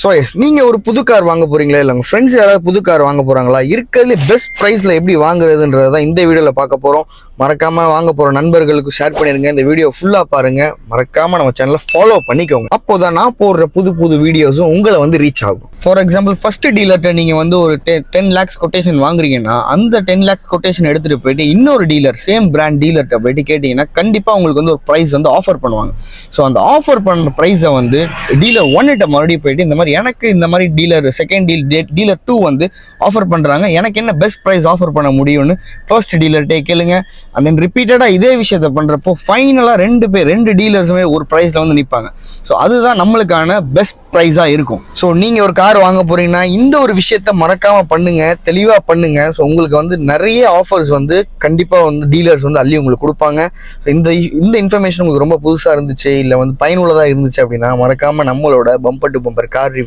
So S, நீங்கள் ஒரு புது கார் வாங்க போகிறீங்களா, இல்லை உங்கள் ஃப்ரெண்ட்ஸ் யாராவது புது கார் வாங்க போகிறாங்களா, இருக்கிறதுலே பெஸ்ட் ப்ரைஸில் எப்படி வாங்குறதுன்றதை தான் இந்த வீடியோவில் பார்க்க போகிறோம். மறக்காமல் வாங்க போகிற நண்பர்களுக்கு ஷேர் பண்ணிடுங்க. இந்த வீடியோ ஃபுல்லாக பாருங்கள். மறக்காமல் நம்ம சேனலை ஃபாலோ பண்ணிக்கோங்க. அப்போ தான் நான் போடுற புது புது வீடியோஸும் உங்களை வந்து ரீச் ஆகும். ஃபார் எக்ஸாம்பிள், ஃபஸ்ட்டு டீலர்கிட்ட நீங்கள் வந்து ஒரு 10 lakhs கொட்டேஷன் வாங்குறீங்கன்னா, அந்த 10 lakhs கொட்டேஷன் எடுத்துகிட்டு போயிட்டு இன்னொரு டீலர், சேம் பிராண்ட் டீலர்கிட்ட போயிட்டு கேட்டிங்கன்னா கண்டிப்பாக உங்களுக்கு வந்து ஒரு ப்ரைஸ் வந்து ஆஃபர் பண்ணுவாங்க. ஸோ அந்த ஆஃபர் பண்ணுற ப்ரைஸை வந்து டீலர் 1 மறுபடியும் போயிட்டு இந்த மாதிரி எனக்கு இந்த மாதிரி டீலர் செகண்ட் டீலர் 2 வந்து ஆஃபர் பண்ணுறாங்க, எனக்கு என்ன பெஸ்ட் ப்ரைஸ் ஆஃபர் பண்ண முடியும்னு ஃபர்ஸ்ட் டீலர்கிட்டே கேளுங்க. அண்ட் தென் ரிப்பீட்டடாக இதே விஷயத்த பண்ணுறப்போ ஃபைனலாக ரெண்டு டீலர்ஸுமே ஒரு ப்ரைஸில் வந்து நிற்பாங்க. ஸோ அதுதான் நம்மளுக்கான பெஸ்ட் ப்ரைஸாக இருக்கும். ஸோ நீங்கள் ஒரு கார் வாங்க போகிறீங்கன்னா இந்த ஒரு விஷயத்த மறக்காமல் பண்ணுங்கள், தெளிவாக பண்ணுங்கள். ஸோ உங்களுக்கு வந்து நிறைய ஆஃபர்ஸ் வந்து கண்டிப்பாக வந்து டீலர்ஸ் வந்து அள்ளி உங்களுக்கு கொடுப்பாங்க. ஸோ இந்த இன்ஃபர்மேஷன் உங்களுக்கு ரொம்ப புதுசாக இருந்துச்சு, இல்லை வந்து பயனுள்ளதாக இருந்துச்சு அப்படின்னா மறக்காமல் நம்மளோட bumper to bumper car review